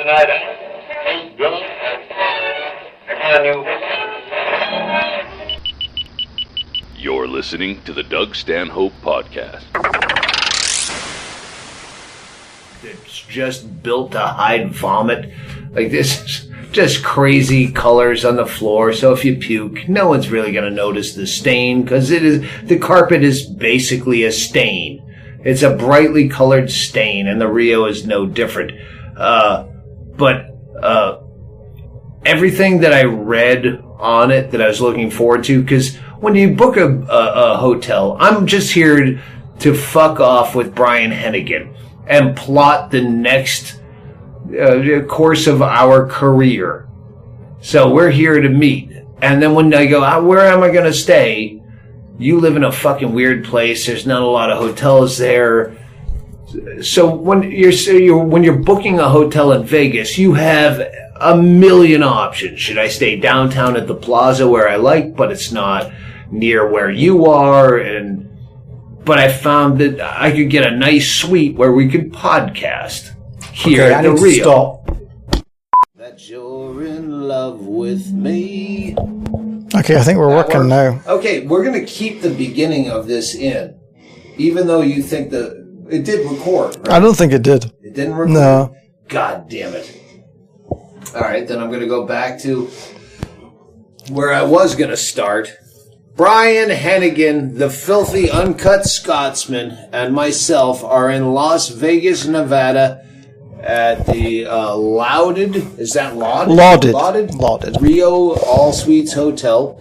tonight. Ain't drunk. Can you? You're listening to the Doug Stanhope Podcast. It's just built to hide vomit. Like, this is just crazy colors on the floor. So if you puke, no one's really going to notice the stain, because the carpet is basically a stain. It's a brightly colored stain, and the Rio is no different. But everything that I read on it that I was looking forward to, because when you book a hotel, I'm just here to fuck off with Brian Hennigan and plot the next course of our career. So we're here to meet. And then when I go, where am I going to stay? You live in a fucking weird place. There's not a lot of hotels there. So when you're booking a hotel in Vegas, you have a million options. Should I stay downtown at the plaza where I like, but it's not near where you are? But I found that I could get a nice suite where we could podcast here at the Rio. Stop. That you're in love with me. Okay, I think we're working now. Okay, we're going to keep the beginning of this in, even though you think it did record, right? I don't think it did. It didn't record? No. God damn it. All right, then I'm going to go back to where I was going to start. Brian Hennigan, the filthy uncut Scotsman, and myself are in Las Vegas, Nevada at the Lauded. Is that Lauded? Lauded. Rio All Suites Hotel.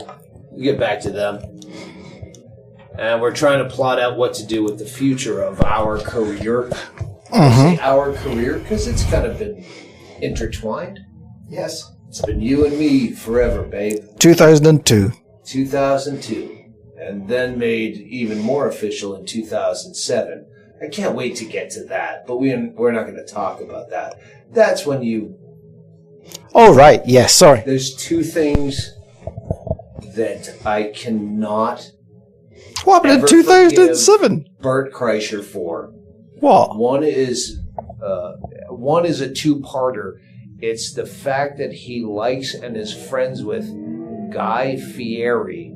We'll get back to them. And we're trying to plot out what to do with the future of our career. I say our career because it's kind of been intertwined. Yes. It's been you and me forever, babe. 2002. 2002. And then made even more official in 2007. I can't wait to get to that, but we're not going to talk about that. That's when Oh, right. Yes, sorry. There's two things that I cannot... What happened in 2007? Bert Kreischer for. What? One is a two-parter. It's the fact that he likes and is friends with Guy Fieri.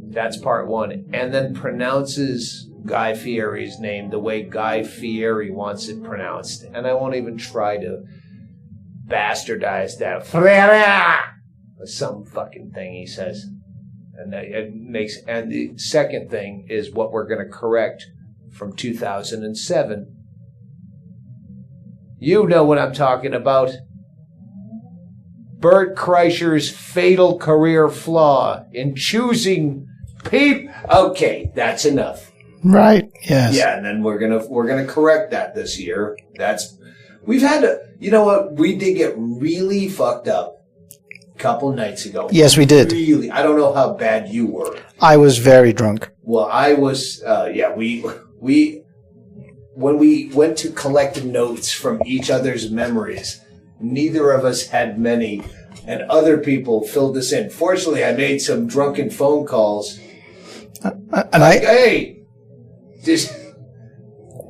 That's part one. And then pronounces Guy Fieri's name the way Guy Fieri wants it pronounced. And I won't even try to bastardize that. Some fucking thing he says. And the second thing is what we're going to correct from 2007. You know what I'm talking about. Bert Kreischer's fatal career flaw in choosing Okay, that's enough. Right. Yes. Yeah, and then we're gonna correct that this year. We've had you know what? We did get really fucked up a couple nights ago. Yes, we did. Really, I don't know how bad you were. I was very drunk. Well, I was. We when we went to collect notes from each other's memories, neither of us had many, and other people filled this in. Fortunately, I made some drunken phone calls. Hey,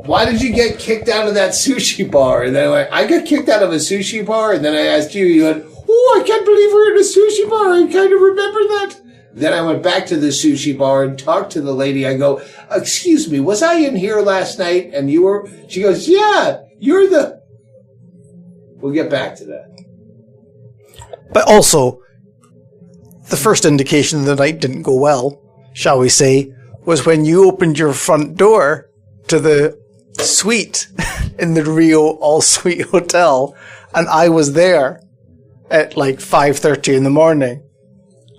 why did you get kicked out of that sushi bar? And then I got kicked out of a sushi bar, and then I asked you, you went, oh, I can't believe we're in a sushi bar. I kind of remember that. Then I went back to the sushi bar and talked to the lady. I go, excuse me, was I in here last night? And you were, she goes, yeah, you're the, we'll get back to that. But also, the first indication the night didn't go well, shall we say, was when you opened your front door to the suite in the Rio All-Suite Hotel, and I was there at like 5:30 in the morning.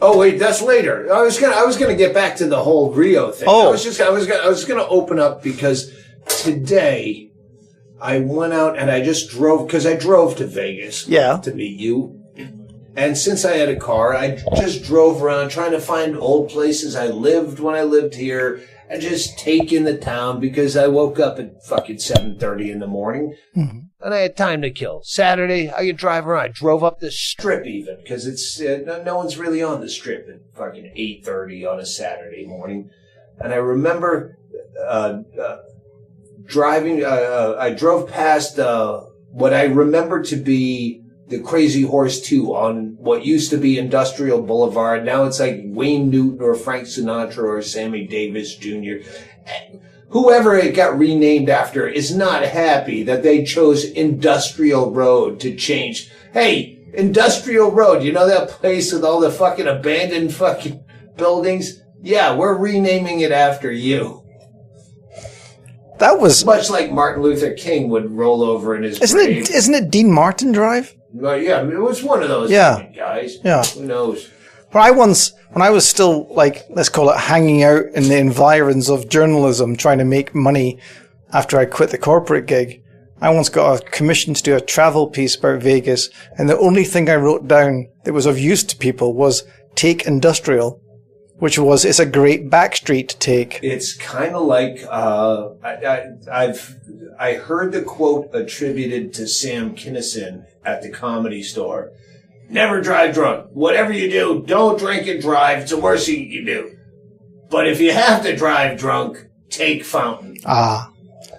Oh wait, that's later. I was gonna get back to the whole Rio thing. Oh. I was gonna open up because today I went out and I just drove to Vegas. Yeah. To meet you. And since I had a car, I just drove around trying to find old places I lived when I lived here and just take in the town because I woke up at fucking 7:30 in the morning. Mm-hmm. And I had time to kill. Saturday, I could drive around. I drove up the Strip even because it's no one's really on the Strip at fucking 8:30 on a Saturday morning. And I remember driving. I drove past what I remember to be the Crazy Horse 2 on what used to be Industrial Boulevard. Now it's like Wayne Newton or Frank Sinatra or Sammy Davis Jr. Whoever it got renamed after is not happy that they chose Industrial Road to change. Hey, Industrial Road, you know that place with all the fucking abandoned fucking buildings? Yeah, we're renaming it after you. That was much like Martin Luther King would roll over in his grave. Isn't it Dean Martin Drive? Well, yeah, I mean, it was one of those guys. Yeah. Who knows? But when I was still, like, let's call it hanging out in the environs of journalism, trying to make money after I quit the corporate gig, I once got a commission to do a travel piece about Vegas, and the only thing I wrote down that was of use to people was take industrial, which was, it's a great backstreet take. It's kind of like, I heard the quote attributed to Sam Kinison at the Comedy Store. Never drive drunk. Whatever you do, don't drink and drive. It's the worst thing you do. But if you have to drive drunk, take fountain. Ah.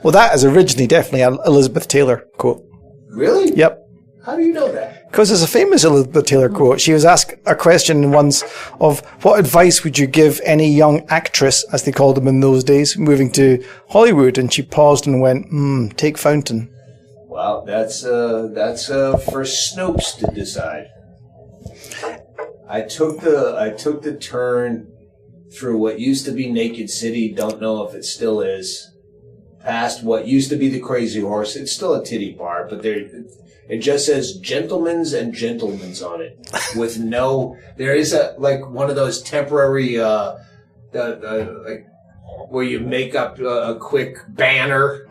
Well, that is originally definitely an Elizabeth Taylor quote. Really? Yep. How do you know that? Because there's a famous Elizabeth Taylor quote. She was asked a question once of what advice would you give any young actress, as they called them in those days, moving to Hollywood? And she paused and went, take fountain. Well, that's for Snopes to decide. I took the turn through what used to be Naked City, don't know if it still is, past what used to be the Crazy Horse. It's still a titty bar, but it just says gentlemen's and gentlemen's on it. With there is one of those temporary, like, where you make up a quick banner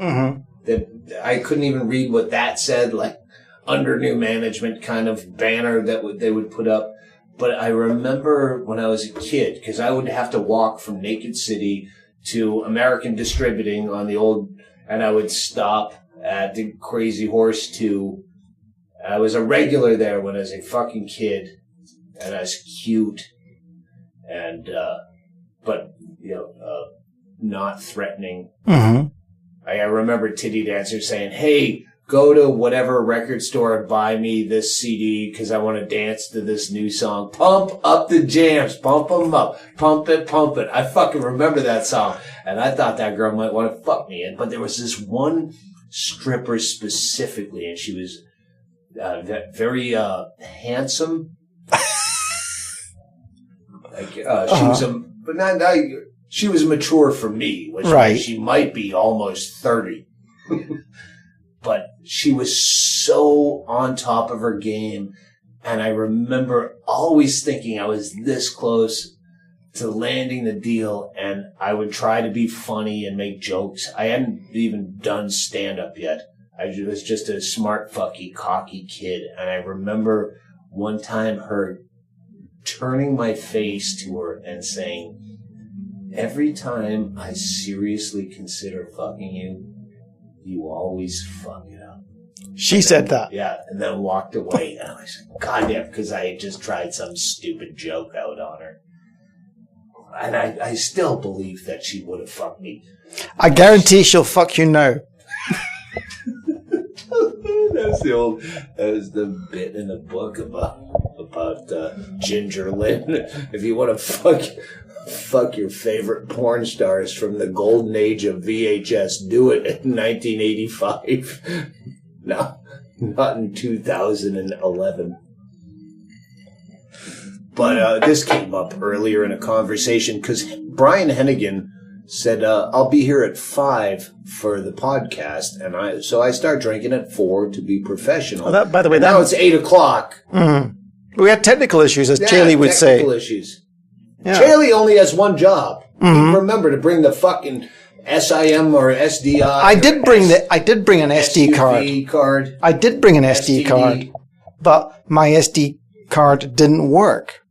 that I couldn't even read what that said, like under new management kind of banner that they would put up. But I remember when I was a kid, because I would have to walk from Naked City to American Distributing on the old, and I would stop at the Crazy Horse 2. I was a regular there when I was a fucking kid, and I was cute, and, but, not threatening. Mm-hmm. I remember Titty Dancer saying, hey, go to whatever record store and buy me this CD because I want to dance to this new song. Pump up the jams. Pump them up. Pump it, pump it. I fucking remember that song. And I thought that girl might want to fuck me. But there was this one stripper specifically, and she was very handsome. She was but not she was mature for me, which means she might be almost 30. But she was so on top of her game, and I remember always thinking I was this close to landing the deal, and I would try to be funny and make jokes. I hadn't even done stand-up yet. I was just a smart, fucky, cocky kid, and I remember one time her turning my face to her and saying, every time I seriously consider fucking you, you always fuck it up. She said that. Yeah, and then walked away. And I was like, goddamn, because I had just tried some stupid joke out on her. And I still believe that she would have fucked me. I guarantee she'll fuck you now. That was the bit in the book about Ginger Lynn. If you want to fuck your favorite porn stars from the golden age of VHS, do it in 1985. No, not in 2011. But this came up earlier in a conversation because Brian Hennigan said, I'll be here at 5 for the podcast. And so I start drinking at 4 to be professional. Well, by the way, now it's 8 o'clock. Mm-hmm. We had technical issues, as Chaille would say. Technical issues. Yeah. Chaille only has one job. Remember to bring the fucking SIM or SDI. I did bring an SD card. I did bring an SD card, but my SD card didn't work.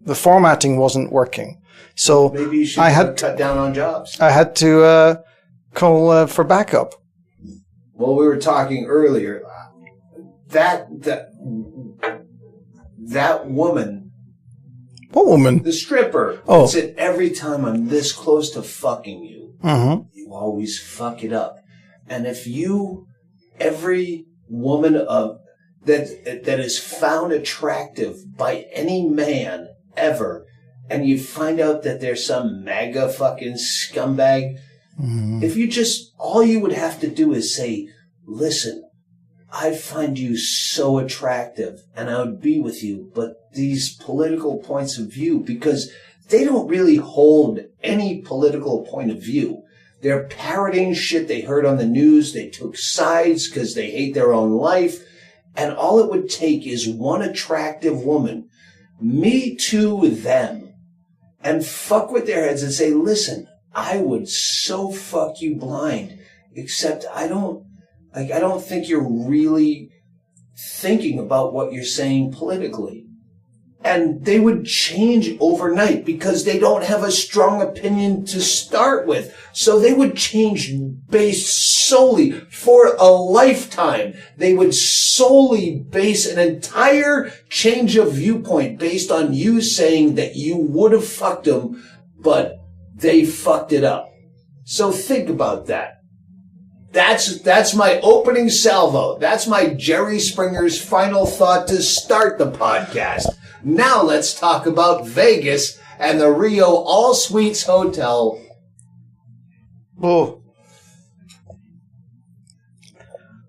The formatting wasn't working. So maybe you should cut down on jobs. I had to call for backup. Well, we were talking earlier. That woman. What woman? The stripper. Oh. Said every time I'm this close to fucking you, mm-hmm. you always fuck it up. And if you, every woman that is found attractive by any man ever, and you find out that there's some MAGA fucking scumbag, if you just, all you would have to do is say, listen, I find you so attractive and I would be with you, but these political points of view, because they don't really hold any political point of view. They're parroting shit they heard on the news. They took sides because they hate their own life. And all it would take is one attractive woman, me too them, and fuck with their heads and say, listen, I would so fuck you blind, except I don't think you're really thinking about what you're saying politically. And they would change overnight because they don't have a strong opinion to start with. So they would change based solely for a lifetime. They would solely base an entire change of viewpoint based on you saying that you would have fucked them, but they fucked it up. So think about that. That's my opening salvo. That's my Jerry Springer's final thought to start the podcast. Now let's talk about Vegas and the Rio All Suites Hotel. Oh.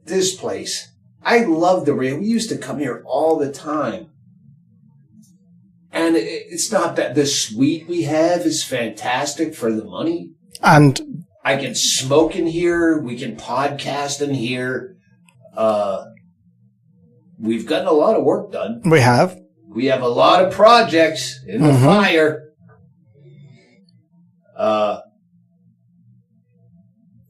This place. I love the Rio. We used to come here all the time. And it's not that the suite we have is fantastic for the money. And I can smoke in here. We can podcast in here. We've gotten a lot of work done. we have. We have a lot of projects in the fire.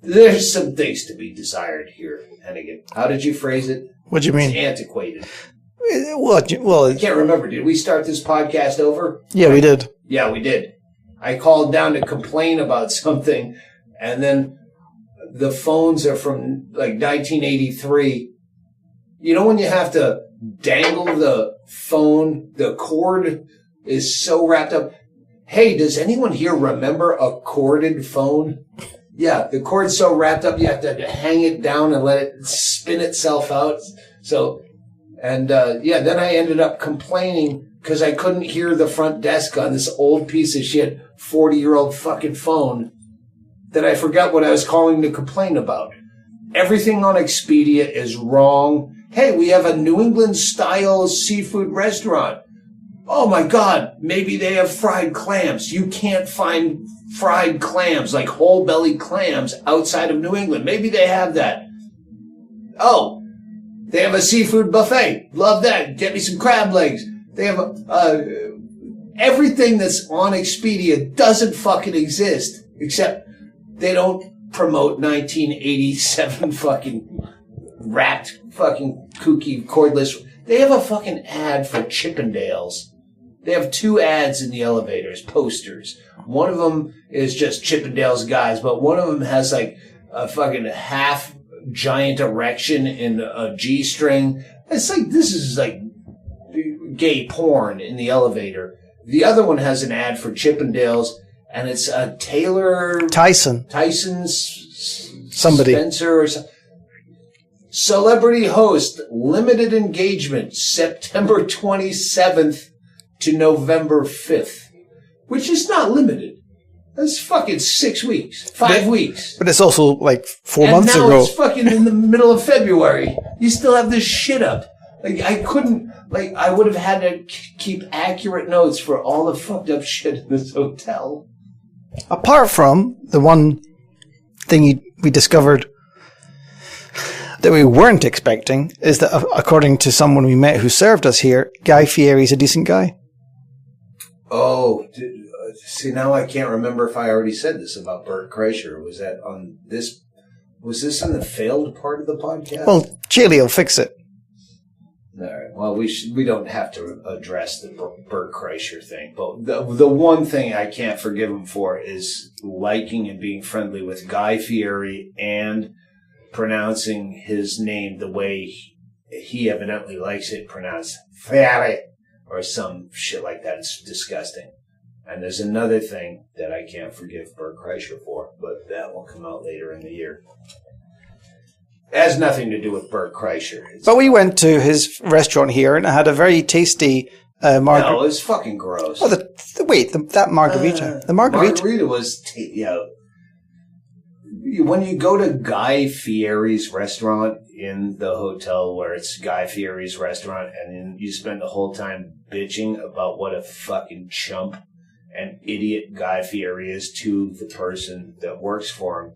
There's some things to be desired here, Hennigan. How did you phrase it? What do you mean? It's antiquated. Well, I can't remember. Did we start this podcast over? yeah, we did. Yeah, we did. I called down to complain about something, and then the phones are from like 1983. You know when you have to dangle the phone, the cord is so wrapped up. Hey, does anyone here remember a corded phone? Yeah, the cord's so wrapped up you have to hang it down and let it spin itself out. So, and then I ended up complaining because I couldn't hear the front desk on this old piece of shit 40-year-old fucking phone that I forgot what I was calling to complain about. Everything on Expedia is wrong. Hey, we have a New England-style seafood restaurant. Oh, my God, maybe they have fried clams. You can't find fried clams, like whole-belly clams, outside of New England. Maybe they have that. Oh, they have a seafood buffet. Love that. Get me some crab legs. They have everything that's on Expedia doesn't fucking exist, except they don't promote 1987 fucking wrapped fucking kooky cordless. They have a fucking ad for Chippendales. They have 2 ads in the elevators, posters. One of them is just Chippendales guys, but one of them has like a fucking half giant erection in a G-string. It's like, this is like gay porn in the elevator. The other one has an ad for Chippendales, and it's a Tyson's Somebody. Spencer or something. Celebrity host, limited engagement, September 27th to November 5th, which is not limited. That's fucking 6 weeks, 5 weeks. But it's also like 4 And months now ago. it's fucking in the middle of February. You still have this shit up. Like, I couldn't, like, I would have had to keep accurate notes for all the fucked up shit in this hotel. Apart from the one thing we discovered that we weren't expecting is that, according to someone we met who served us here, Guy Fieri's a decent guy. Oh, see, now I can't remember if I already said this about Bert Kreischer. Was that on this? Was this in the failed part of the podcast? Well, Chaille will fix it. All right. Well, we don't have to address the Bert Kreischer thing, but the one thing I can't forgive him for is liking and being friendly with Guy Fieri and pronouncing his name the way he evidently likes it pronounced, Fieri, or some shit like that. It's disgusting. And there's another thing that I can't forgive Bert Kreischer for, but that will come out later in the year. It has nothing to do with Bert Kreischer. But we went to his restaurant here and had a very tasty margarita. No, it's fucking gross. Oh, that margarita. The margarita. Margarita was, when you go to Guy Fieri's restaurant in the hotel where it's Guy Fieri's restaurant, and then you spend the whole time bitching about what a fucking chump and idiot Guy Fieri is to the person that works for him.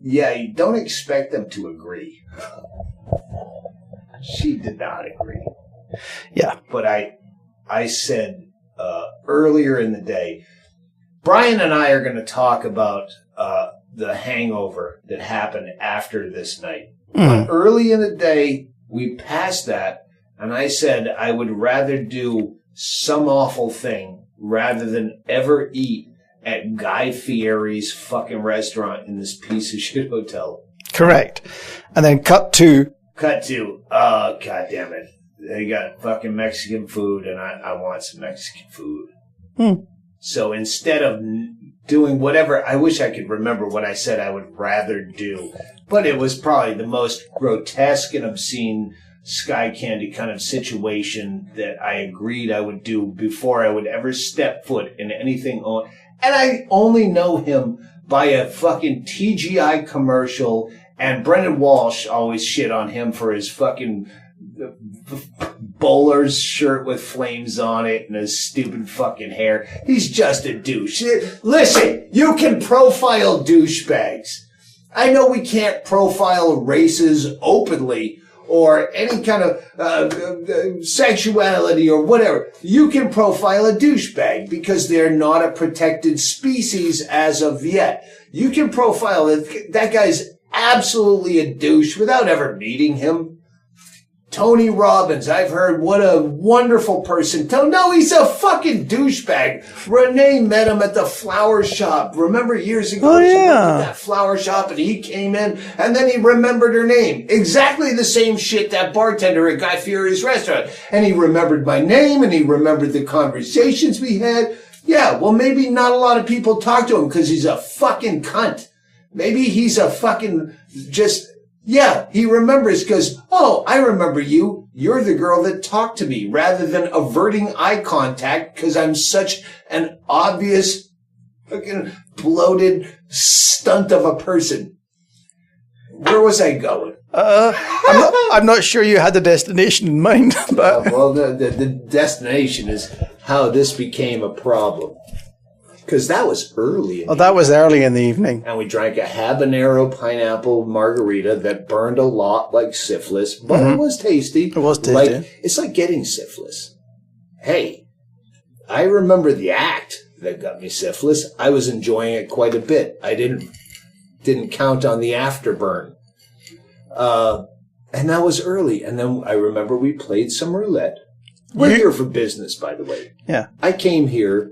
Yeah, you don't expect them to agree. She did not agree. Yeah. But I said earlier in the day, Brian and I are going to talk about the hangover that happened after this night. But early in the day, we passed that, and I said I would rather do some awful thing rather than ever eat at Guy Fieri's fucking restaurant in this piece of shit hotel. Correct. And then cut to, oh, God damn it. They got fucking Mexican food, and I want some Mexican food. So instead of doing whatever, I wish I could remember what I said I would rather do, but it was probably the most grotesque and obscene Sky Candy kind of situation that I agreed I would do before I would ever step foot in anything. And I only know him by a fucking TGI commercial, and Brendan Walsh always shit on him for his fucking bowler's shirt with flames on it and his stupid fucking hair. He's just a douche. Listen, you can profile douchebags. I know we can't profile races openly or any kind of sexuality or whatever. You can profile a douchebag because they're not a protected species as of yet. You can profile it. That guy's absolutely a douche without ever meeting him. Tony Robbins, I've heard what a wonderful person. No, he's a fucking douchebag. Renee met him at the flower shop. Remember years ago? Oh, she yeah. went to that flower shop and he came in and then he remembered her name. Exactly the same shit that bartender at Guy Fieri's restaurant. And he remembered my name and he remembered the conversations we had. Yeah, well, maybe not a lot of people talk to him because he's a fucking cunt. Maybe he's a fucking just... Yeah, he remembers because, oh, I remember you. You're the girl that talked to me rather than averting eye contact because I'm such an obvious fucking bloated stunt of a person. Where was I going? I'm not sure you had the destination in mind, but well, the destination is how this became a problem. Because that was early. that was early in the evening. And we drank a habanero pineapple margarita that burned a lot like syphilis, but it was tasty. It was tasty. It's like getting syphilis. Hey, I remember the act that got me syphilis. I was enjoying it quite a bit. I didn't count on the afterburn. And that was early. And then I remember we played some roulette. We're here for business, by the way. Yeah. I came here.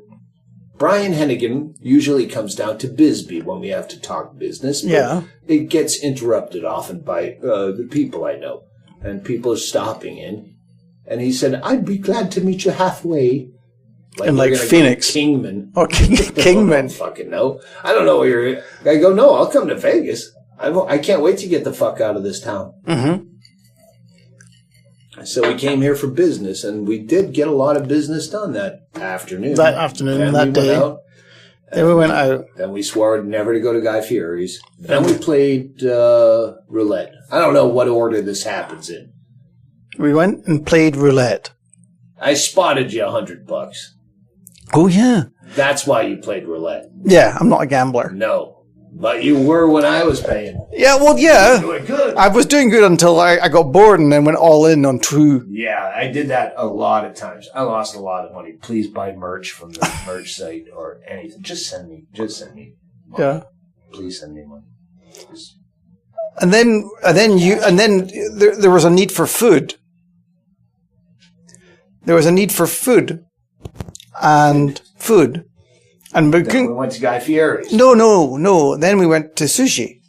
Brian Hennigan usually comes down to Bisbee when we have to talk business. But Yeah. it gets interrupted often by the people I know. And people are stopping in. And he said, I'd be glad to meet you halfway. In we're like gonna Phoenix. go to Kingman. Oh, Kingman. I don't fucking know. I don't know where you're... I go, no, I'll come to Vegas. I can't wait to get the fuck out of this town. Mm-hmm. So we came here for business, and we did get a lot of business done that afternoon. That day. Then we went out. Then we swore never to go to Guy Fieri's. Then we played roulette. I don't know what order this happens in. We went and played roulette. I spotted you $100. Oh, yeah. That's why you played roulette. Yeah, I'm not a gambler. No. But you were when I was paying. Yeah, well, yeah. You were doing good. I was doing good until I got bored and then went all in on true. Yeah, I did that a lot of times. I lost a lot of money. Please buy merch from the merch site or anything. Just send me money. Yeah. Please send me money. And then there was a need for food. There was a need for food. And food. And Then we went to Guy Fieri's. No. Then we went to sushi.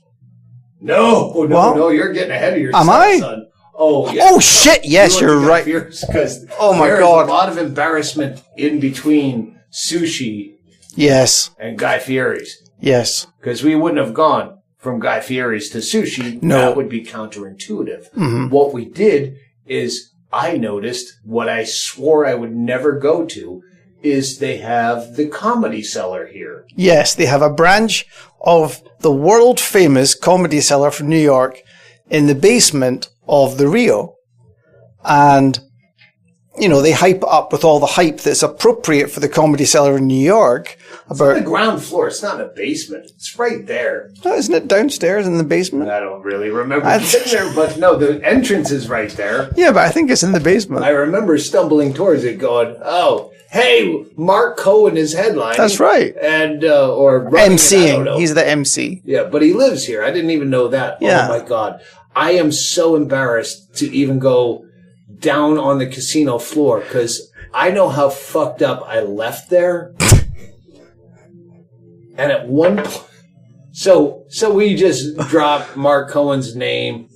No, you're getting ahead of yourself, Am I? son. Oh, yeah. Oh, shit, yes, you're right. Because Oh, my there's God. a lot of embarrassment in between sushi Yes. and Guy Fieri's. Yes. Because we wouldn't have gone from Guy Fieri's to sushi, No. that would be counterintuitive. What we did is I noticed what I swore I would never go to is they have the Comedy Cellar here. Yes, they have a branch of the world famous Comedy Cellar from New York in the basement of the Rio. And, you know, they hype up with all the hype that's appropriate for the Comedy Cellar in New York. It's on the ground floor. It's not in a basement. It's right there. Oh, isn't it downstairs in the basement? I don't really remember getting there, but no, the entrance is right there. Yeah, but I think it's in the basement. I remember stumbling towards it going, oh, hey, Mark Cohen is headlining. That's right. And, or running it, I don't know. MCing. He's the MC. Yeah, but he lives here. I didn't even know that. Yeah. Oh my God. I am so embarrassed to even go down on the casino floor because I know how fucked up I left there. And at one point, so we just dropped Mark Cohen's name.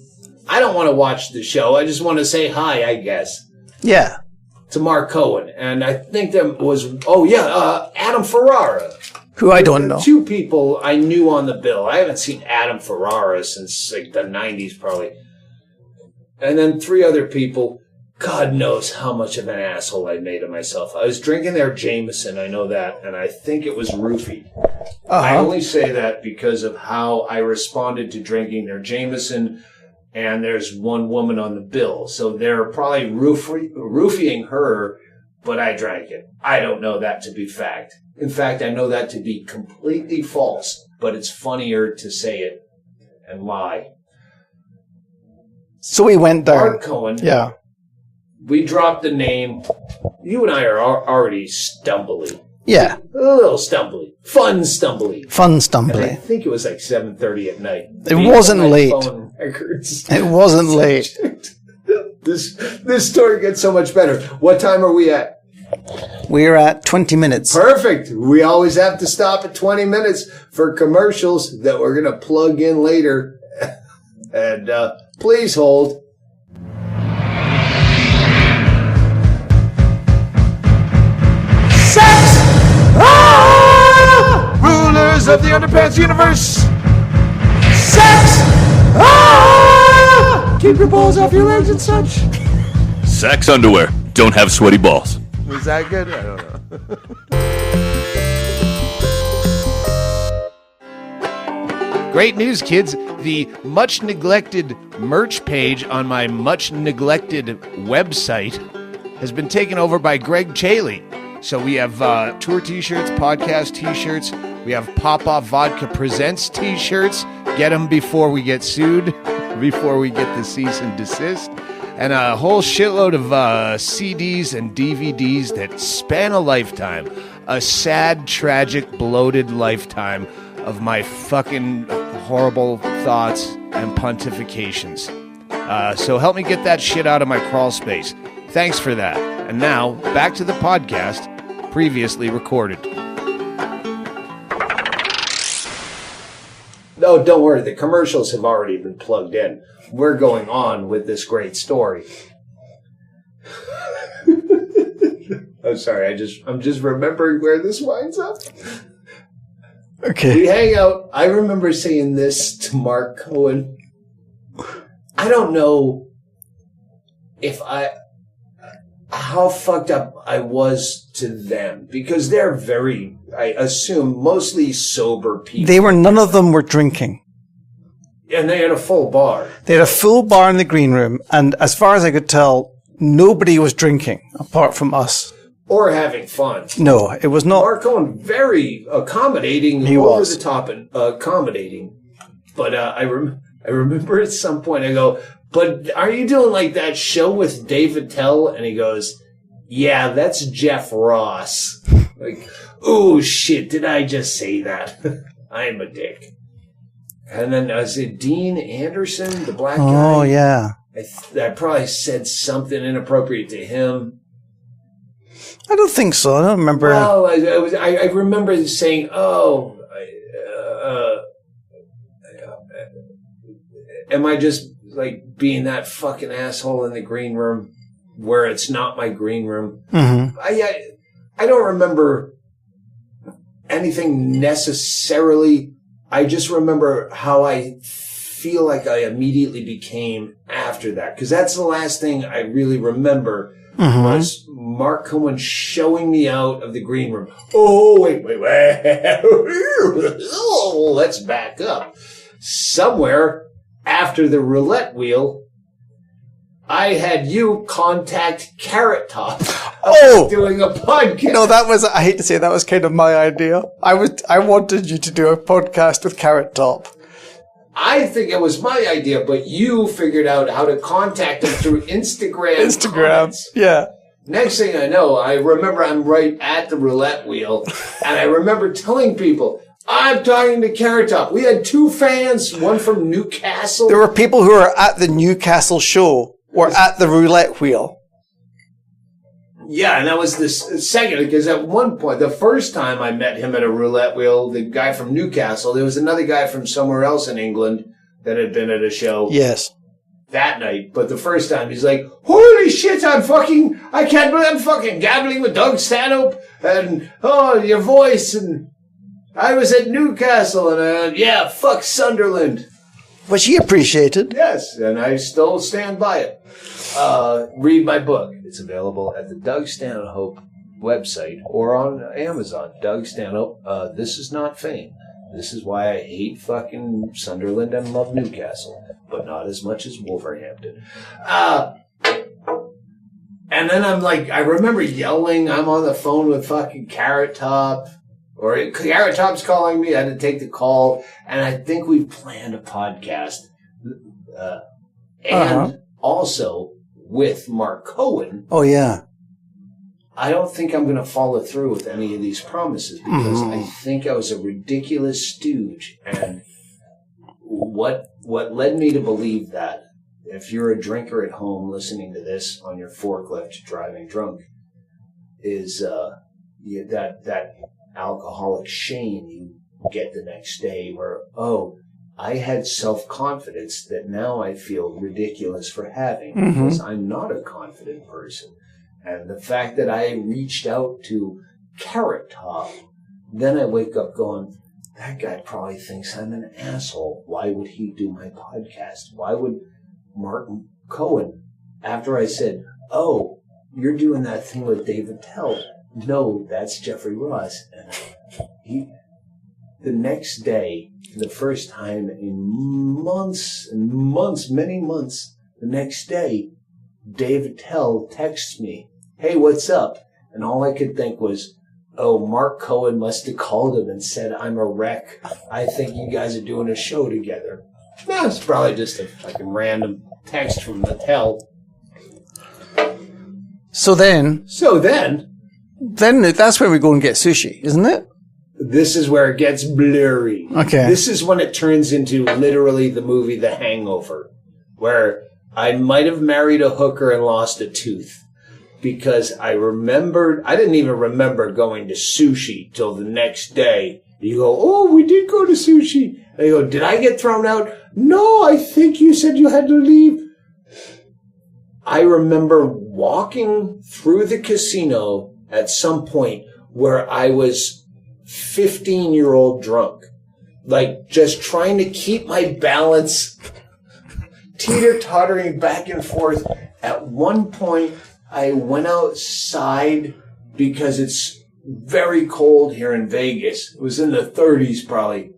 I don't want to watch the show. I just want to say hi, I guess, Yeah. to Mark Cohen. And I think there was, Adam Ferrara. Who I don't know. Two people I knew on the bill. I haven't seen Adam Ferrara since like the 90s probably. And then three other people. God knows how much of an asshole I made of myself. I was drinking their Jameson, I know that, and I think it was roofied. I only say that because of how I responded to drinking their Jameson, and there's one woman on the bill. So they're probably roofing her, but I drank it. I don't know that to be fact. In fact, I know that to be completely false, but it's funnier to say it and lie. So we went down. Mark Cohen. Yeah. We dropped the name. You and I are already stumbly. Yeah. A little stumbly. Fun stumbly. Fun And I stumbly. think it was like 7:30 at night. It wasn't late. Phone records. It wasn't late. This story gets so much better. What time are we at? We're at 20 minutes. Perfect. We always have to stop at 20 minutes for commercials that we're going to plug in later. And please hold. Sex! Ah! Rulers of the Underpants Universe! Sex! Ah! Keep your balls off your legs and such. Sex underwear. Don't have sweaty balls. Was that good? I don't know. Great news, kids. The much neglected merch page on my much neglected website has been taken over by Ggreg Chaille. So we have tour t-shirts, podcast t-shirts. We have Pop-Off Vodka Presents t-shirts. Get them before we get sued, before we get the cease and desist. And a whole shitload of CDs and DVDs that span a lifetime. A sad, tragic, bloated lifetime of my fucking horrible thoughts and pontifications. So help me get that shit out of my crawl space. Thanks for that. And now, back to the podcast, previously recorded. No, don't worry. The commercials have already been plugged in. We're going on with this great story. I'm sorry. I'm just remembering where this winds up. Okay. We hang out. I remember saying this to Mark Cohen. I don't know how fucked up I was to them, because they're very, I assume, mostly sober people. None of them were drinking. And they had a full bar. They had a full bar in the green room, and as far as I could tell, nobody was drinking apart from us. Or having fun. No, it was not. Mark Cohen, very accommodating, He over was. the top and accommodating. But I remember at some point I go, but are you doing like that show with Dave Attell? And he goes, yeah, that's Jeff Ross. Like, oh shit, did I just say that? I'm a dick. And then is it Dean Anderson, the black guy? Oh, yeah. I probably said something inappropriate to him. I don't think so. I don't remember. Well, I remember saying, am I just like being that fucking asshole in the green room where it's not my green room? Mm-hmm. I don't remember anything necessarily I just remember how I feel like I immediately became after that. Because that's the last thing I really remember was Mark Cohen showing me out of the green room. Oh, wait. Oh, let's back up. Somewhere after the roulette wheel, I had you contact Carrot Top. Doing a podcast. No, I hate to say that was kind of my idea. I wanted you to do a podcast with Carrot Top. I think it was my idea, but you figured out how to contact him through Instagram. Comments. Yeah. Next thing I know, I remember I'm right at the roulette wheel, and I remember telling people, I'm talking to Carrot Top. We had 2 fans, one from Newcastle. There were people who were at the Newcastle show or at the roulette wheel. Yeah, and that was the second, because at one point, the first time I met him at a roulette wheel, the guy from Newcastle, there was another guy from somewhere else in England that had been at a show. Yes. That night. But the first time, he's like, holy shit, I can't believe I'm fucking gabbling with Doug Stanhope, and, your voice, and I was at Newcastle, and, fuck Sunderland. Was he appreciated? Yes, and I still stand by it. Read my book. It's available at the Doug Stanhope website or on Amazon. Doug Stanhope, This Is Not Fame. This is why I hate fucking Sunderland and love Newcastle, but not as much as Wolverhampton. And then I'm like, I remember yelling, I'm on the phone with fucking Carrot Top, or Carrot Top's calling me. I had to take the call, and I think we planned a podcast. And also with Mark Cohen. Oh, yeah. I don't think I'm going to follow through with any of these promises because I think I was a ridiculous stooge. And what led me to believe that, if you're a drinker at home listening to this on your forklift driving drunk, is that alcoholic shame you get the next day where, I had self-confidence that now I feel ridiculous for having because I'm not a confident person. And the fact that I reached out to Carrot Top, then I wake up going, that guy probably thinks I'm an asshole. Why would he do my podcast? Why would Martin Cohen, after I said, you're doing that thing with David Tell. No, that's Jeffrey Ross. And the next day, the first time in many months, the next day, David Tell texts me, hey, what's up? And all I could think was, Mark Cohen must have called him and said, I'm a wreck. I think you guys are doing a show together. No, it's probably just a fucking random text from the Tell. So then that's where we go and get sushi, isn't it? This is where it gets blurry. Okay. This is when it turns into literally the movie The Hangover, where I might have married a hooker and lost a tooth because I didn't even remember going to sushi till the next day. You go, we did go to sushi. And you go, did I get thrown out? No, I think you said you had to leave. I remember walking through the casino at some point where I was 15-year-old drunk, like just trying to keep my balance, teeter-tottering back and forth. At one point, I went outside because it's very cold here in Vegas. It was in the 30s probably.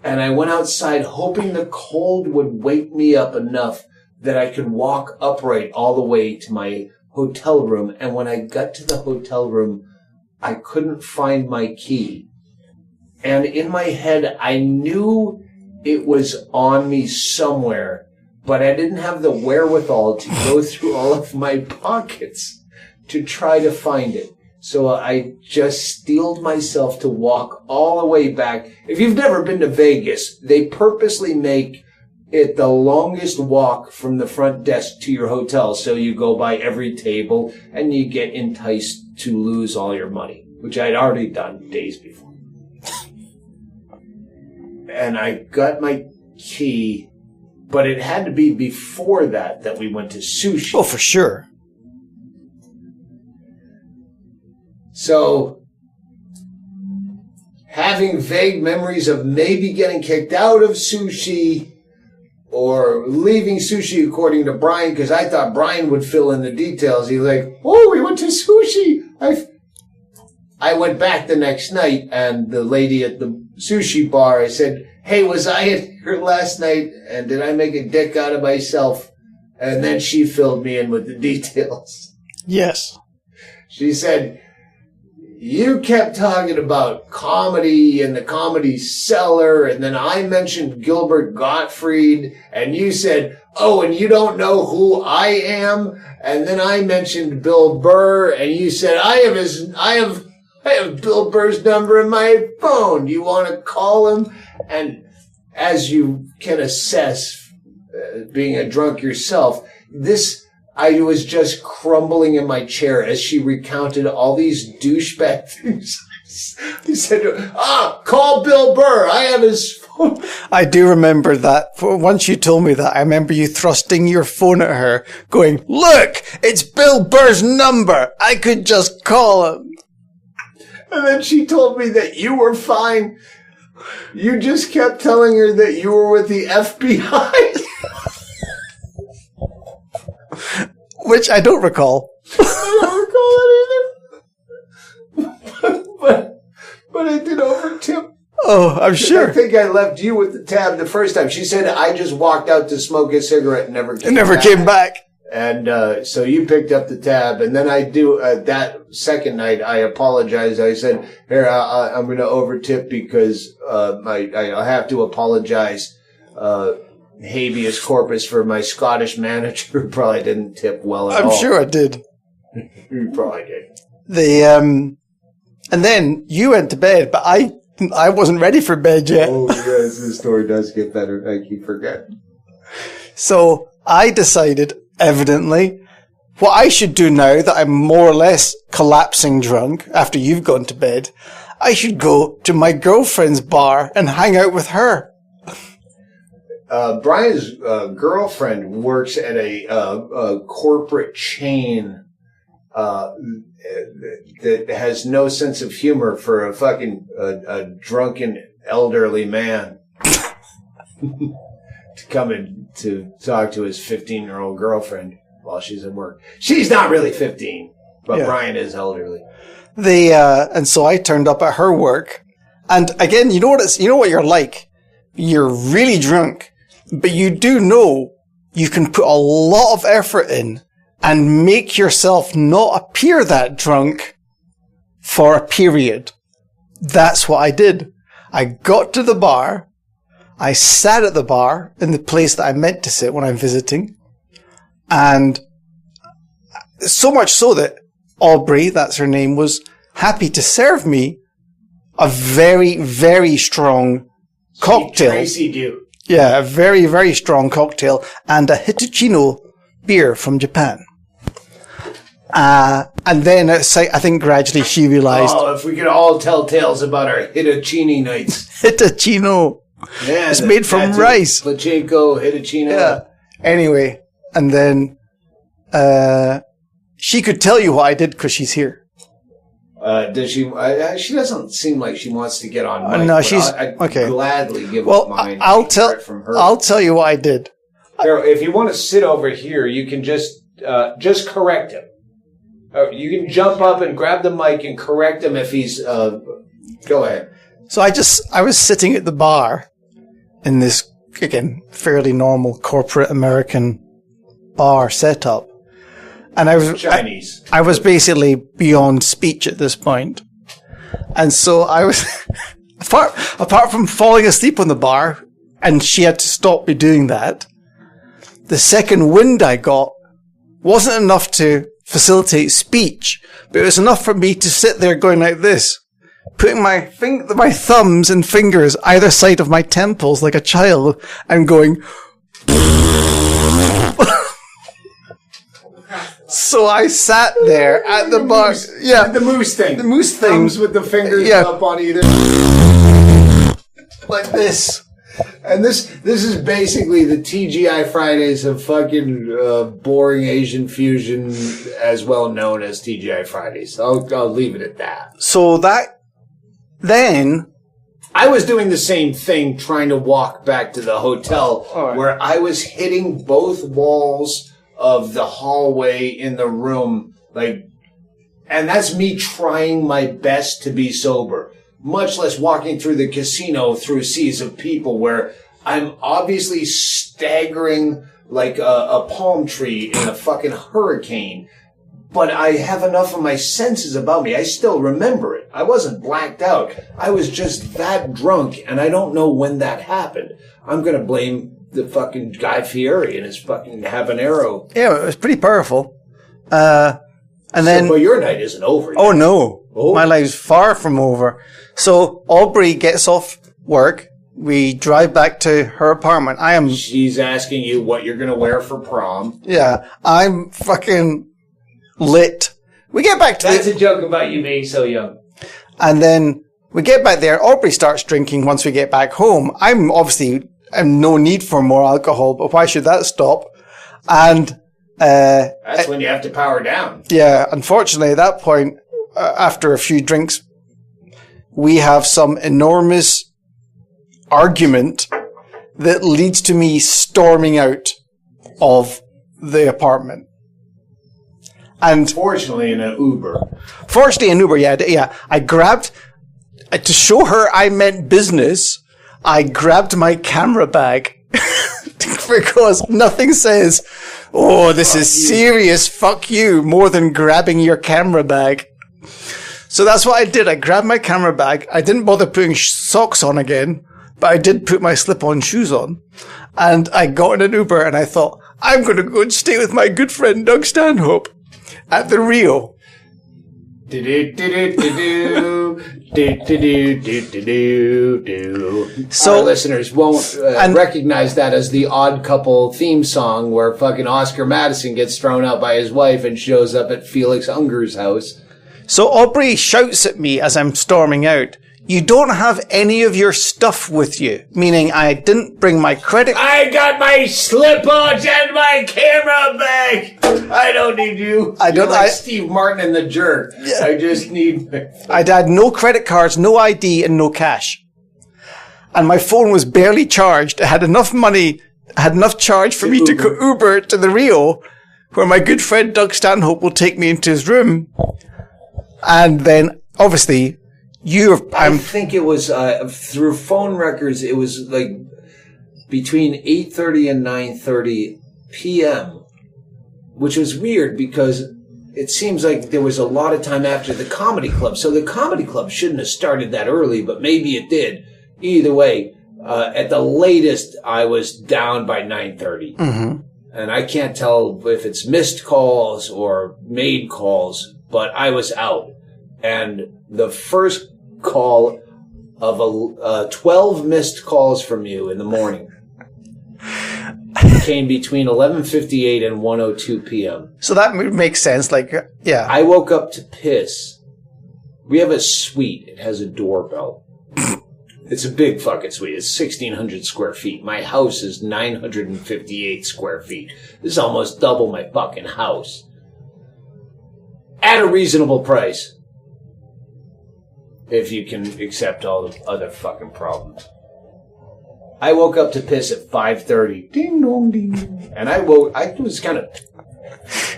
And I went outside hoping the cold would wake me up enough that I could walk upright all the way to my hotel room. And when I got to the hotel room, I couldn't find my key. And in my head, I knew it was on me somewhere, but I didn't have the wherewithal to go through all of my pockets to try to find it. So I just steeled myself to walk all the way back. If you've never been to Vegas, they purposely make it the longest walk from the front desk to your hotel. So you go by every table and you get enticed to lose all your money, which I'd already done days before. And I got my key, but it had to be before that we went to sushi. Oh, for sure. So having vague memories of maybe getting kicked out of sushi or leaving sushi, according to Brian, because I thought Brian would fill in the details. He's like, oh, we went to sushi. I went back the next night, and the lady at the sushi bar, I said, hey, was I at here last night, and did I make a dick out of myself? And then she filled me in with the details. Yes. She said, you kept talking about comedy and the Comedy Cellar, and then I mentioned Gilbert Gottfried, and you said, oh, and you don't know who I am? And then I mentioned Bill Burr, and you said, I have Bill Burr's number in my phone. Do you want to call him? And as you can assess, being a drunk yourself, I was just crumbling in my chair as she recounted all these douchebag things. He said, call Bill Burr. I have his phone. I do remember that. Once you told me that, I remember you thrusting your phone at her, going, look, it's Bill Burr's number. I could just call him. And then she told me that you were fine. You just kept telling her that you were with the FBI. Which I don't recall. I don't recall it either. But I did overtip. Oh, I'm sure. I think I left you with the tab the first time. She said I just walked out to smoke a cigarette and never came back. And so you picked up the tab. And then that second night, I apologized. I said, here, I'm going to overtip because I have to apologize. Habeas corpus for my Scottish manager who probably didn't tip well at all. I'm sure I did. You probably did. And then you went to bed, but I wasn't ready for bed yet. Oh, yes, the story does get better. I keep forgetting. So I decided, evidently, what I should do now that I'm more or less collapsing drunk after you've gone to bed, I should go to my girlfriend's bar and hang out with her. Brian's girlfriend works at a corporate chain that has no sense of humor for a fucking drunken elderly man to come in to talk to his 15-year-old girlfriend while she's at work. She's not really 15, but yeah. Brian is elderly. And so I turned up at her work, and again, you know what you're like. You're really drunk. But you do know you can put a lot of effort in and make yourself not appear that drunk for a period. That's what I did. I got to the bar. I sat at the bar in the place that I meant to sit when I'm visiting. And so much so that Aubrey, that's her name, was happy to serve me a very, very strong cocktail. Tracy do. Yeah, a very, very strong cocktail and a Hitachino beer from Japan. And then I think gradually she realized... Oh, if we could all tell tales about our Hitachini nights. Hitachino. Yeah, it's made from rice. Pachinko, Hitachino. Yeah. Anyway, and then she could tell you what I did because she's here. Does she? She doesn't seem like she wants to get on mic. No, she's I'd okay. Gladly give up mine. I'll tell you what I did. Here, if you want to sit over here, you can just correct him. You can jump up and grab the mic and correct him if he's. Go ahead. So I was sitting at the bar in this again fairly normal corporate American bar setup. And I was Chinese. I was basically beyond speech at this point. And so I was apart from falling asleep on the bar, and she had to stop me doing that. The second wind I got wasn't enough to facilitate speech, but it was enough for me to sit there going like this, putting my thumbs and fingers either side of my temples like a child and going So I sat there at the bar. Yeah. The moose thing. The moose thing. Thumbs with the fingers up on either. Like this. And this is basically the TGI Fridays of fucking boring Asian fusion, as well known as TGI Fridays. I'll leave it at that. So then I was doing the same thing, trying to walk back to the hotel, where I was hitting both walls of the hallway in the room, and that's me trying my best to be sober, much less walking through the casino through seas of people where I'm obviously staggering like a palm tree in a fucking hurricane. But I have enough of my senses about me. I still remember it. I wasn't blacked out. I was just that drunk, and I don't know when that happened. I'm going to blame the fucking Guy Fieri and his fucking habanero. Yeah, it was pretty powerful. But your night isn't over yet. Oh, no. Oh. My life's far from over. So Aubrey gets off work. We drive back to her apartment. She's asking you what you're going to wear for prom. Yeah, I'm fucking lit. We get back to That's a joke about you being so young. And then we get back there. Aubrey starts drinking once we get back home. I'm no need for more alcohol, but why should that stop? And that's when you have to power down. Yeah, unfortunately, at that point, after a few drinks, we have some enormous argument that leads to me storming out of the apartment. And fortunately, in an Uber. Yeah. I grabbed, to show her I meant business, I grabbed my camera bag because nothing says, oh, this is serious, fuck you, more than grabbing your camera bag. So that's what I did. I grabbed my camera bag. I didn't bother putting socks on again, but I did put my slip-on shoes on. And I got in an Uber and I thought, I'm going to go and stay with my good friend Doug Stanhope at the Rio. So our listeners won't recognize that as the Odd Couple theme song where fucking Oscar Madison gets thrown out by his wife and shows up at Felix Unger's house. So Aubrey shouts at me as I'm storming out, you don't have any of your stuff with you. Meaning I didn't bring my credit. I got my slip-ons and my camera bag. I don't need you. You're like Steve Martin in The Jerk. Yeah. I just need... I had no credit cards, no ID, and no cash. And my phone was barely charged. I had enough money, charge for me to go Uber to the Rio, where my good friend Doug Stanhope will take me into his room. And then, obviously... I think it was, through phone records, it was like between 8:30 and 9:30 p.m., which was weird because it seems like there was a lot of time after the comedy club. So the comedy club shouldn't have started that early, but maybe it did. Either way, at the latest, I was down by 9:30. Mm-hmm. And I can't tell if it's missed calls or made calls, but I was out. And the first call of 12 missed calls from you in the morning came between 11:58 and 1:02 p.m. So that makes sense. Yeah. I woke up to piss. We have a suite. It has a doorbell. It's a big fucking suite. It's 1,600 square feet. My house is 958 square feet. This is almost double my fucking house. At a reasonable price. If you can accept all the other fucking problems. I woke up to piss at 5:30. Ding dong ding. And I was kind of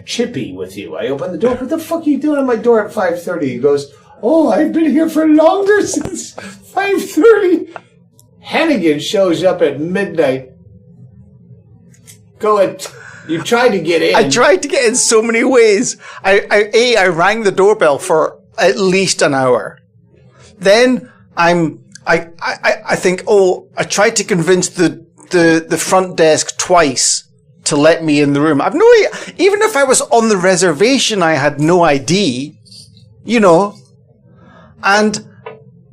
chippy with you. I opened the door. What the fuck are you doing on my door at 5:30? He goes, oh, I've been here for longer since 5:30. Hennigan shows up at midnight. You tried to get in. I tried to get in so many ways. I rang the doorbell for at least an hour. Then I think, I tried to convince the front desk twice to let me in the room. Even if I was on the reservation, I had no ID, and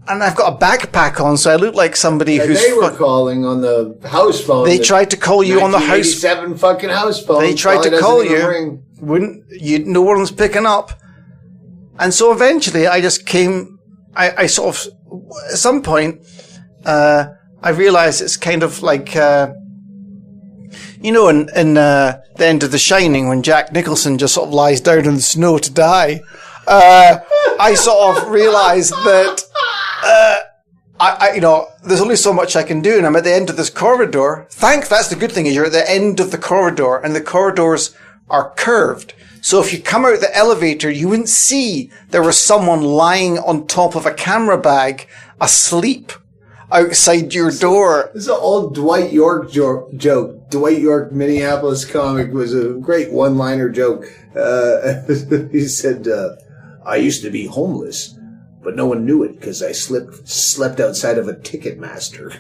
I've got a backpack on, so I look like somebody who's... They were calling on the house phone. They tried to call you on the house... 1987 fucking house phone. They tried to call you. No one was picking up. And so eventually I just came... I sort of... At some point, I realized it's kind of like... in the end of The Shining, when Jack Nicholson just sort of lies down in the snow to die... I sort of realized that there's only so much I can do, and I'm at the end of this corridor. That's the good thing, is you're at the end of the corridor, and the corridors are curved. So if you come out the elevator, you wouldn't see there was someone lying on top of a camera bag, asleep outside your door. This is an old Dwight York joke. Dwight York, Minneapolis comic, was a great one-liner joke. He said, I used to be homeless, but no one knew it because I slept outside of a Ticketmaster.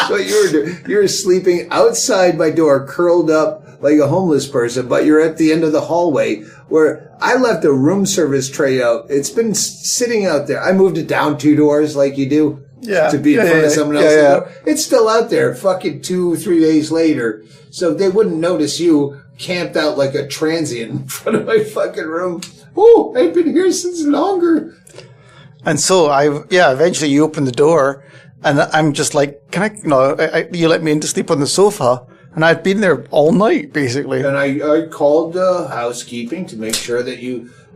So you were sleeping outside my door, curled up like a homeless person, but you're at the end of the hallway where I left a room service tray out. It's been sitting out there. I moved it down 2 doors like you do to be in front of someone else's door. It's still out there fucking 2-3 days later. So they wouldn't notice you camped out like a transient in front of my fucking room. Oh, I've been here since longer. And so eventually you open the door and I'm just like, you let me in to sleep on the sofa. And I'd been there all night, basically. And I called housekeeping to make sure that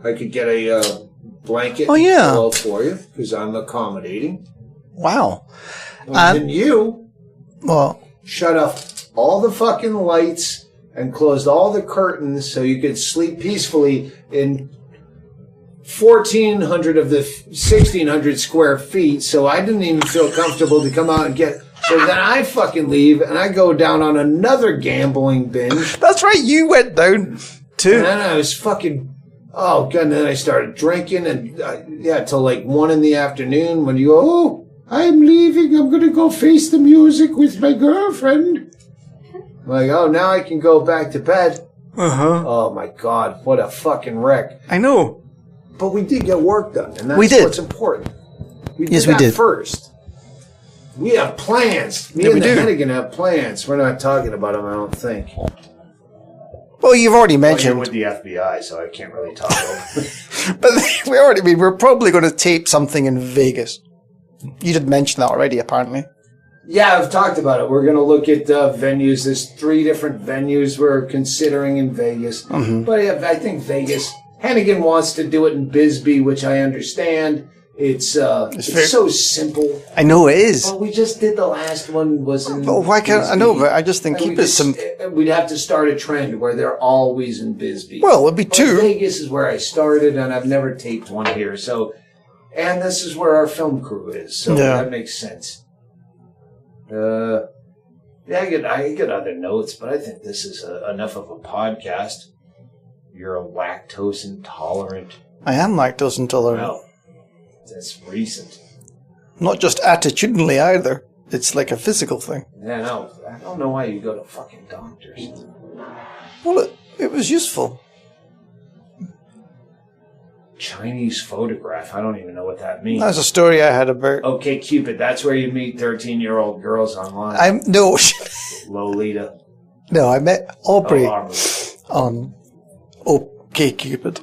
I could get a blanket and pillow for you, because I'm accommodating. Wow. And then you shut off all the fucking lights and closed all the curtains so you could sleep peacefully in 1,400 of the 1,600 square feet. So I didn't even feel comfortable to come out and get... So then I fucking leave, and I go down on another gambling binge. That's right, you went down, too. And then I was fucking... Oh, God, and then I started drinking, and, till like 1 in the afternoon, when you go, oh, I'm leaving, I'm going to go face the music with my girlfriend. I'm like, oh, now I can go back to bed. Uh-huh. Oh, my God, what a fucking wreck. I know. But we did get work done, and that's what's important. We did first. We have plans. Me and the Hennigan have plans. We're not talking about them, I don't think. Well, you've already mentioned. You're with the FBI, so I can't really talk about it. But we're probably going to tape something in Vegas. You did mention that already, apparently. Yeah, I've talked about it. We're going to look at venues. There's 3 different venues we're considering in Vegas. Mm-hmm. But I think Vegas... Hennigan wants to do it in Bisbee, which I understand. It's so simple. I know it is. Well, we just did the last one was in Well, why can't Bisbee. I know, but I just think keep it simple. We'd have to start a trend where they're always in Bisbee. Well, it'd be 2. Vegas is where I started, and I've never taped one here. So, and this is where our film crew is. So that makes sense. I get other notes, but I think this is enough of a podcast. You're a lactose intolerant. I am lactose intolerant. Well, that's recent. Not just attitudinally either. It's like a physical thing. Yeah, no. I don't know why you go to fucking doctors. Well, it was useful. Chinese photograph. I don't even know what that means. That's a story I had about... Okay, Cupid. That's where you meet 13-year-old girls online. No. Lolita. No, I met Aubrey Oh, on OK Cupid.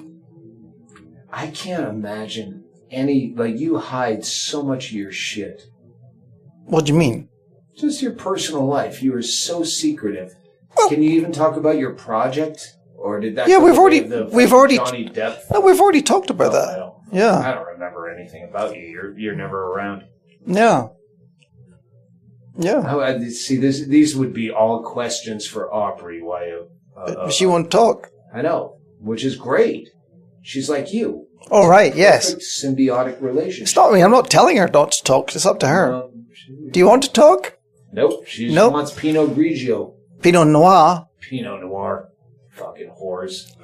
I can't imagine you hide so much of your shit. What do you mean? Just your personal life. You are so secretive. Well, can you even talk about your project? Or did that we've already Johnny Depp? No, we've already talked about that. I don't remember anything about you. You're never around. Yeah. Yeah. See, these would be all questions for Aubrey. Why she won't talk. I know, which is great. She's like you. Oh, right, yes. Symbiotic relationship. It's not me. I'm not telling her not to talk. It's up to her. Do you want to talk? Nope. She wants Pinot Grigio. Pinot Noir. Pinot Noir. Fucking whores.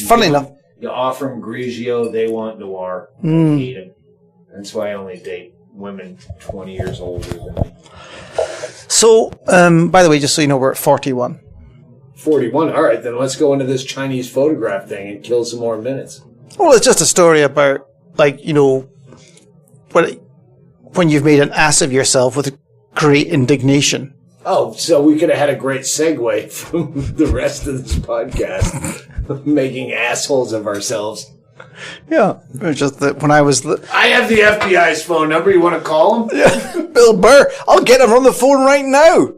Funny enough. You offer them Grigio, they want Noir. I hate them. That's why I only date women 20 years older than me. So, by the way, just so you know, we're at 41. 41. All right, then let's go into this Chinese photograph thing and kill some more minutes. Well, it's just a story about, when you've made an ass of yourself with great indignation. Oh, so we could have had a great segue from the rest of this podcast, making assholes of ourselves. Yeah, it's just that when I was... I have the FBI's phone number. You want to call him? Yeah, Bill Burr. I'll get him on the phone right now.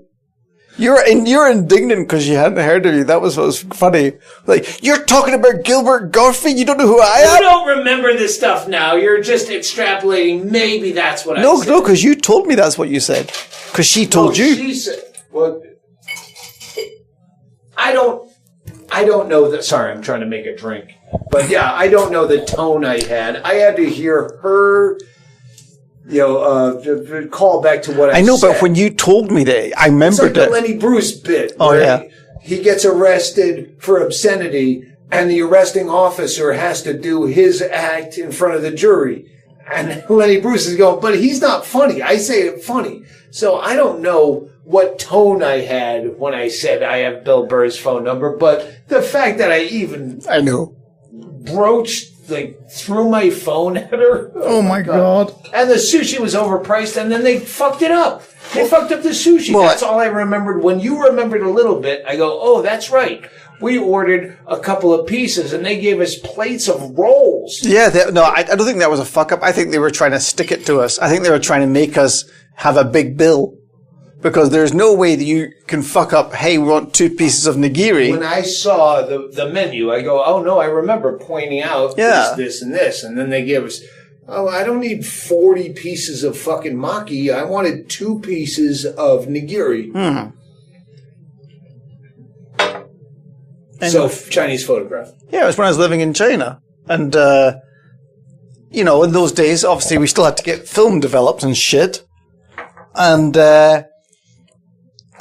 You're indignant because you hadn't heard of me. That was what was funny. Like, you're talking about Gilbert Gottfried? You don't know who I am? You don't remember this stuff now. You're just extrapolating. Maybe that's what I said. No, because you told me that's what you said. Because she told you. She said, well, I don't know that. Sorry, I'm trying to make a drink. But yeah, I don't know the tone I had. I had to hear her, call back to what I said. I know, but when you told me that, I remembered it's like the Lenny Bruce bit. Oh, yeah. He gets arrested for obscenity, and the arresting officer has to do his act in front of the jury. And Lenny Bruce is going, but he's not funny. I say it funny. So I don't know what tone I had when I said I have Bill Burr's phone number, but the fact that I know broached, threw my phone at her. Oh my God. And the sushi was overpriced, and then they fucked it up. They fucked up the sushi. Well, that's all I remembered. When you remembered a little bit, I go, oh, that's right. We ordered a couple of pieces, and they gave us plates of rolls. Yeah, I don't think that was a fuck-up. I think they were trying to stick it to us. I think they were trying to make us have a big bill. Because there's no way that you can fuck up, hey, we want 2 pieces of nigiri. When I saw the menu, I go, oh, no, I remember pointing out this, and this. And then they gave us, oh, I don't need 40 pieces of fucking maki. I wanted 2 pieces of nigiri. So, Chinese photograph. Yeah, it was when I was living in China. And, in those days, obviously, we still had to get film developed and shit. And,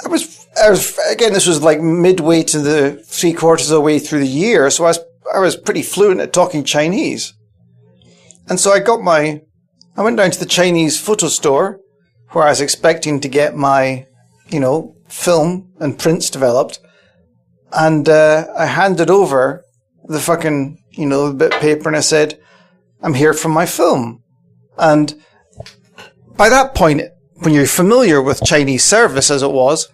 I was again, this was like midway to the 3/4 of the way through the year. So I was pretty fluent at talking Chinese. And so I went down to the Chinese photo store where I was expecting to get my, film and prints developed. And, I handed over the fucking, the bit of paper and I said, I'm here for my film. And by that point, when you're familiar with Chinese service as it was,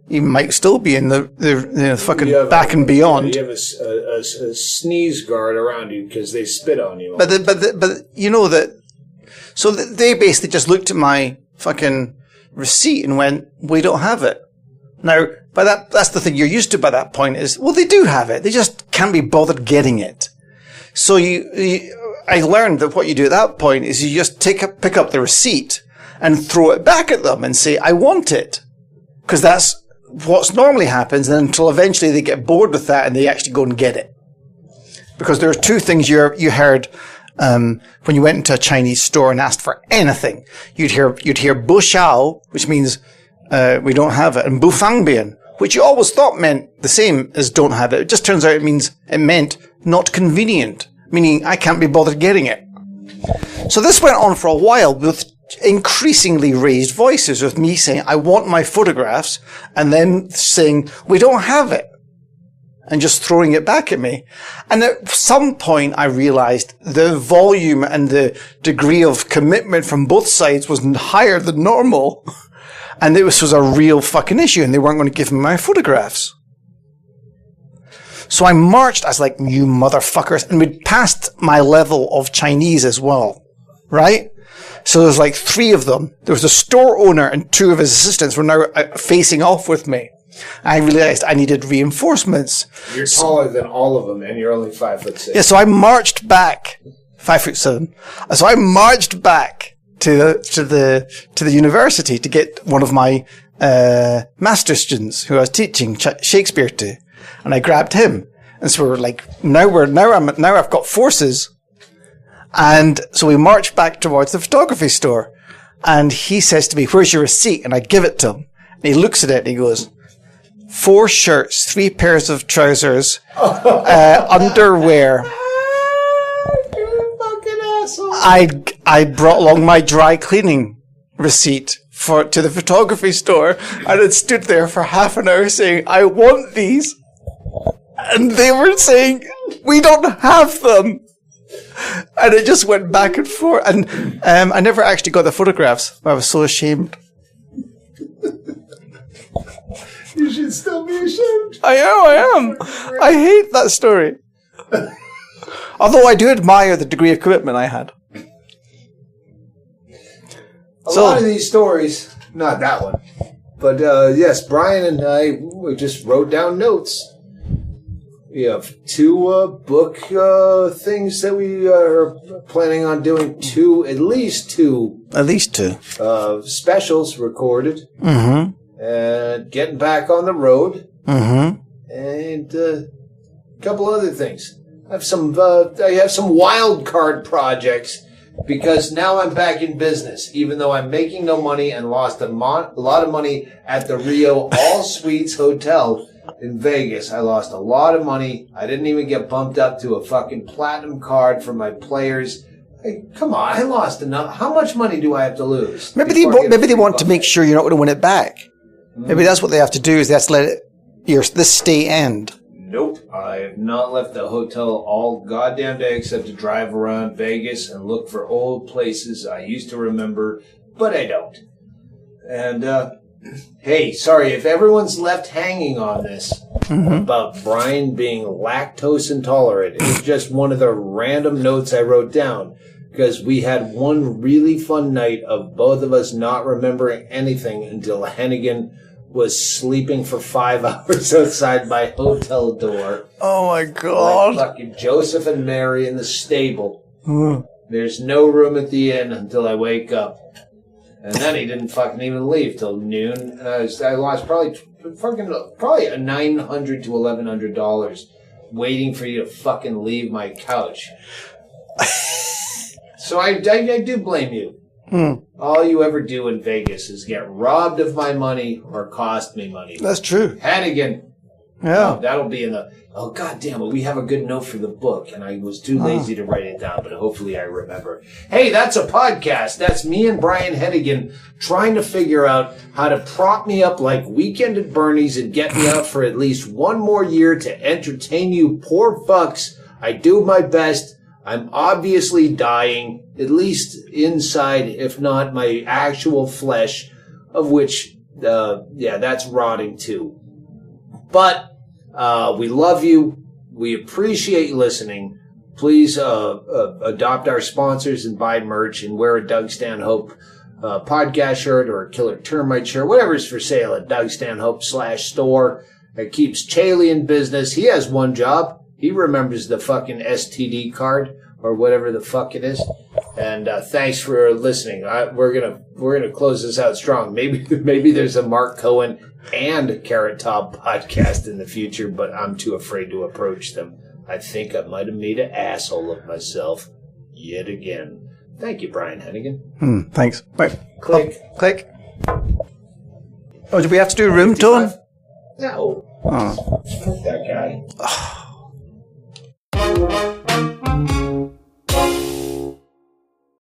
you might still be in the fucking back and beyond. You have a sneeze guard around you because they spit on you. But you know that. So they basically just looked at my fucking receipt and went, "We don't have it." Now, that's the thing you're used to by that point is, well, they do have it. They just can't be bothered getting it. So I learned that what you do at that point is you just pick up the receipt and throw it back at them and say, I want it. Because that's what normally happens until eventually they get bored with that and they actually go and get it. Because there are 2 things you heard when you went into a Chinese store and asked for anything. You'd hear bu xiao, which means we don't have it, and bu fangbian, which you always thought meant the same as don't have it. It just turns out it meant not convenient, meaning I can't be bothered getting it. So this went on for a while with increasingly raised voices, with me saying, I want my photographs, and then saying, we don't have it, and just throwing it back at me. And at some point I realized the volume and the degree of commitment from both sides was higher than normal. And this was a real fucking issue, and they weren't going to give me my photographs. So I marched, I was like, you motherfuckers, and we'd passed my level of Chinese as well, right? So there's like 3 of them. There was a store owner and 2 of his assistants were now facing off with me. I realized I needed reinforcements. You're taller than all of them, and you're only 5'6". Yeah, so I marched back, 5'7". So I marched back to the university to get one of my master students who I was teaching Shakespeare to, and I grabbed him. And so we're like, now I've got forces. And so we marched back towards the photography store, and he says to me, where's your receipt? And I give it to him. And he looks at it and he goes, 4 shirts, 3 pairs of trousers, underwear. You're a fucking asshole. I brought along my dry cleaning receipt to the photography store, and it stood there for half an hour saying, I want these. And they were saying, we don't have them. And it just went back and forth. And I never actually got the photographs. I was so ashamed. You should still be ashamed. I am. I hate that story. Although I do admire the degree of commitment I had. A lot of these stories, not that one, But yes, Brian and I we just wrote down notes. We have 2 book things that we are planning on doing. At least two specials recorded. Mm-hmm. And getting back on the road. Mm-hmm. And a couple other things. I have some wild card projects because now I'm back in business, even though I'm making no money and lost a lot of money at the Rio All Suites Hotel in Vegas. I lost a lot of money. I didn't even get bumped up to a fucking platinum card for my players. Hey, come on, I lost enough. How much money do I have to lose? Maybe they want to make sure you're not going to win it back. Maybe that's what they have to do, is they have to let this stay end. Nope. I have not left the hotel all goddamn day except to drive around Vegas and look for old places I used to remember, but I don't. And, hey, sorry, if everyone's left hanging on this about Brian being lactose intolerant, it's just one of the random notes I wrote down. Because we had one really fun night of both of us not remembering anything until Hennigan was sleeping for 5 hours outside my hotel door. Oh my God. Like fucking Joseph and Mary in the stable. There's no room at the inn until I wake up. And then he didn't fucking even leave till noon. And I lost probably a $900 to $1,100 waiting for you to fucking leave my couch. So I do blame you. All you ever do in Vegas is get robbed of my money or cost me money. That's true. Hennigan. Yeah. That'll be in the... Oh, God damn it. We have a good note for the book, and I was too lazy to write it down, but hopefully I remember. Hey, that's a podcast. That's me and Brian Hennigan trying to figure out how to prop me up like Weekend at Bernie's and get me out for at least one more year to entertain you poor fucks. I do my best. I'm obviously dying, at least inside, if not my actual flesh, of which, that's rotting too. But we love you. We appreciate you listening. Please adopt our sponsors and buy merch and wear a Doug Stanhope podcast shirt or a Killer Termite shirt, whatever's for sale at Doug Stanhope /store. It keeps Chaille in business. He has one job. He remembers the fucking STD card or whatever the fuck it is. And thanks for listening. We're gonna close this out strong. Maybe there's a Mark Cohen and Carrot Top podcast in the future, but I'm too afraid to approach them. I think I might have made an asshole of myself yet again. Thank you, Brian Hennigan. Thanks. Wait. Click. Click. Oh, do we have to do a room tone? No. Oh. Fuck that guy.